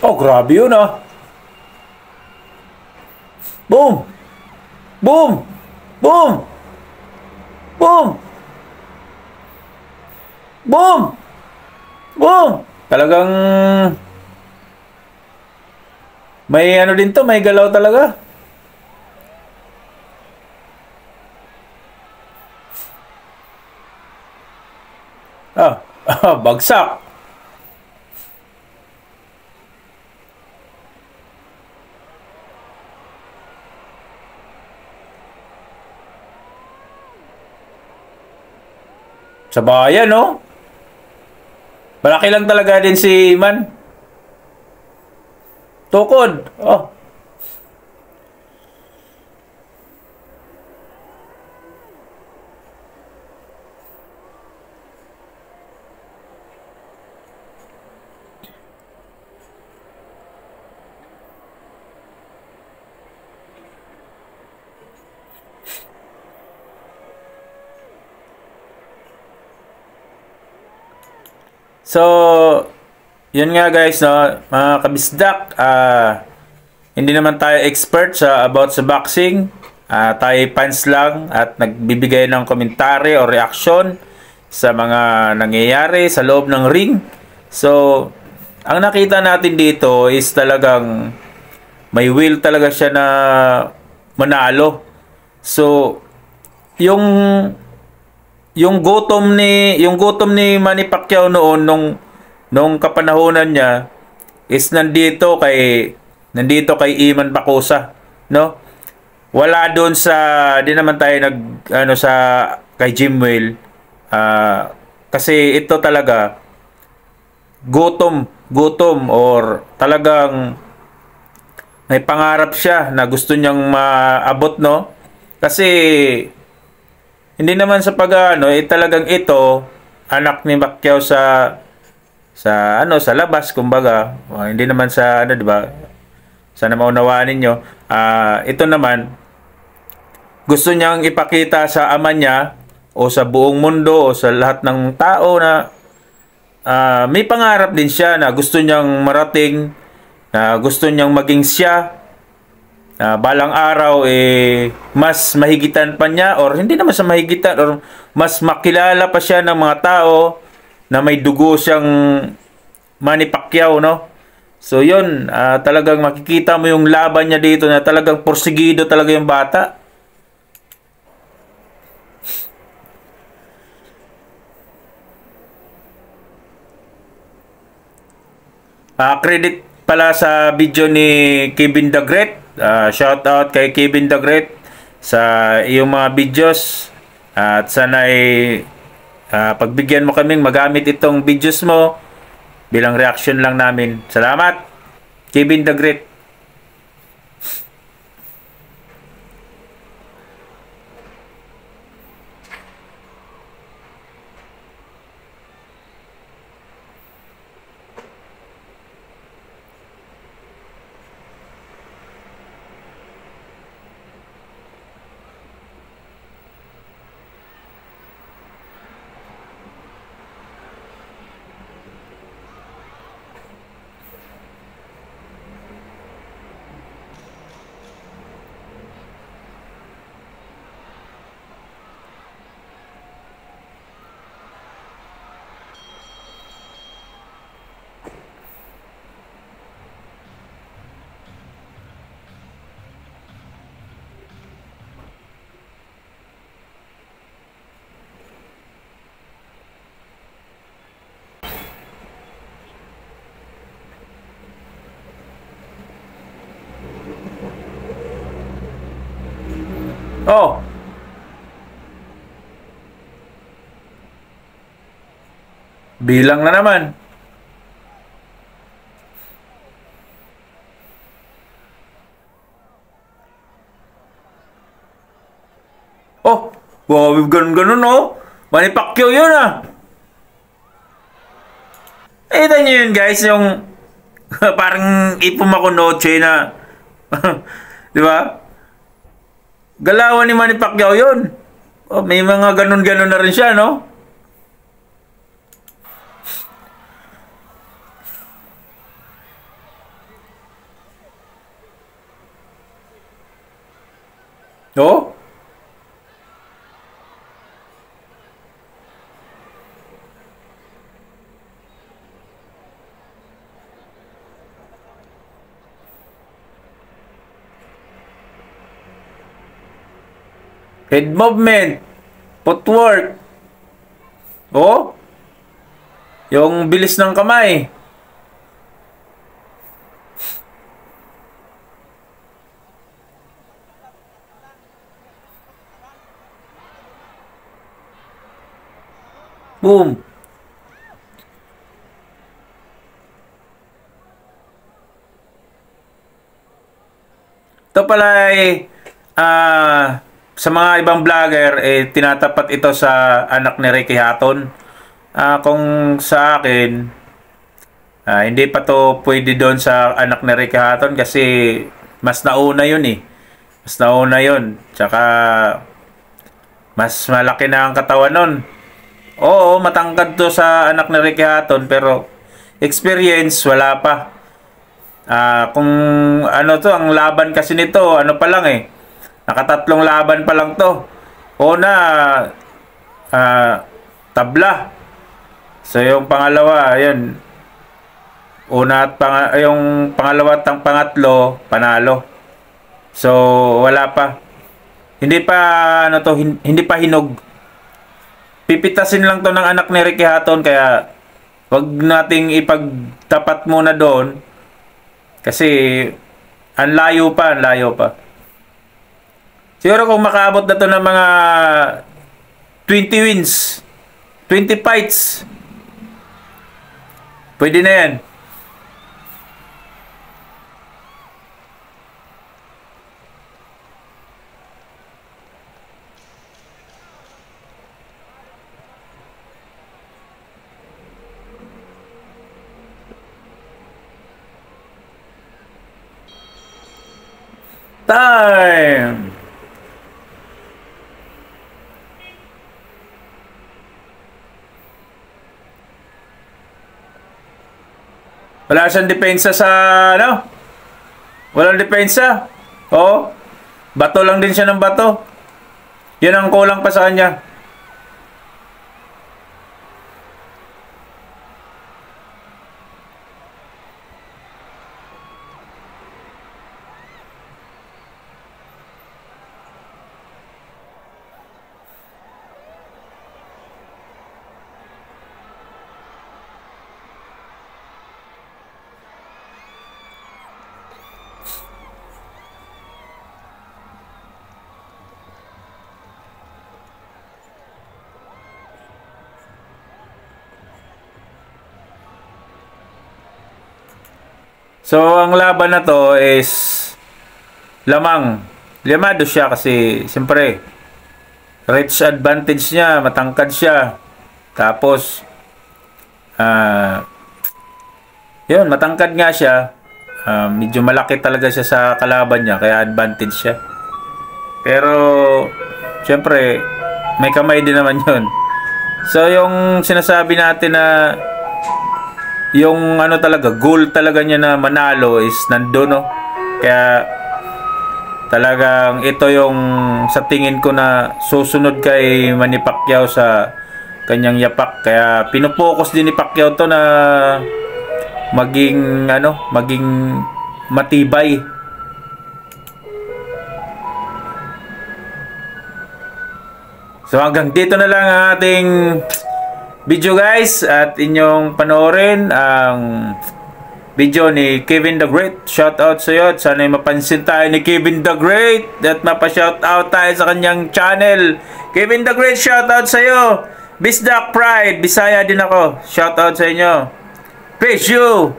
Oh, grabe yun ah. Boom! Boom! Boom! Boom! Boom! Boom! Talagang may ano din to, may galaw talaga. Bagsak. Sa bayan, no? Malaki lang talaga din si Man. Tukod. Oh. So, yun nga guys, no, mga kabisdak, hindi naman tayo expert about sa boxing. Tayo fans lang at nagbibigay ng komentary o reaksyon sa mga nangyayari sa loob ng ring. So, ang nakita natin dito is talagang may will talaga siya na manalo. So, yung gutom ni Manny Pacquiao noon nung kapanahunan niya is nandito kay Iman Bacosa, no? Wala doon sa di naman tayo sa kay Jim Will. Kasi ito talaga gutom or talagang may pangarap siya na gusto niyang maabot, no? Kasi hindi naman sa talagang ito anak ni Pacquiao sa labas kumbaga. Hindi naman sa di ba? Sana maunawaan ninyo. Ito naman gusto niyang ipakita sa ama niya o sa buong mundo o sa lahat ng tao na may pangarap din siya na gusto niyang marating, na gusto niyang maging siya. Balang araw mas mahigitan pa niya or hindi naman sa mahigitan or mas makilala pa siya ng mga tao na may dugo siyang Manny Pacquiao, no? So yun, talagang makikita mo yung laban niya dito na talagang porsigido talaga yung bata. Credit pala sa video ni Kevin the Great. Shout out kay Kevin the Great sa iyong mga videos at sana pagbigyan mo kaming magamit itong videos mo bilang reaction lang namin. Salamat Kevin the Great. Oh. Bilang na naman. Oh, wow, ganun, oh. Manny Pacquiao yun, ah. Kita nyo yun, guys, yung parang ipumako noche na, di ba? Galawan ni Manny Pacquiao yun. Oh, may mga ganun-ganun na rin siya, no? Oh? Head movement, footwork. Oh? Yung bilis ng kamay. Boom. Ito pala ay sa mga ibang vlogger tinatapat ito sa anak ni Ricky Hatton. Kung sa akin hindi pa to pwede doon sa anak ni Ricky Hatton kasi mas nauna yun eh. Mas nauna yun. Tsaka mas malaki na ang katawan nun. Oo, matangkad to sa anak ni Ricky Hatton pero experience wala pa. Kung ano to, ang laban kasi nito, ano pa lang eh. Nakatatlong laban pa lang to. Una, tabla. So yung pangalawa, ayun. Una at yung pangalawa at ang pangatlo, panalo. So wala pa. Hindi pa ano to, hindi pa hinog. Pipitasin lang to ng anak ni Ricky Hatton kaya wag nating ipagtapat muna doon kasi ang layo pa, ang layo pa. Siguro kung makaabot na to ng mga 20 wins, 20 fights, pwede na yan. Time! Wala siyang depensa sa ano? Walang depensa. Oo. Bato lang din siya ng bato. Yan ang kulang pa sa kanya. So, ang laban na to is lamang. Limado siya kasi, siyempre, reach advantage niya, matangkad siya. Tapos, yun, matangkad nga siya. Medyo malaki talaga siya sa kalaban niya, kaya advantage siya. Pero, siyempre, may kamay din naman yun. So, yung sinasabi natin na yung ano talaga, goal talaga niya na manalo is nandoon, no? Kaya talagang ito yung sa tingin ko na susunod kay Manny Pacquiao sa kanyang yapak. Kaya pinopokus din ni Pacquiao to na maging ano, maging matibay. So hanggang dito na lang ang ating video guys at inyong panoorin ang video ni Kevin the Great. Shoutout sa iyo at sana'y mapansin tayo ni Kevin the Great at mapa-shoutout tayo sa kanyang channel. Kevin the Great, shoutout sa iyo. Bisdak Pride, Bisaya din ako. Shoutout sa inyo. Praise you!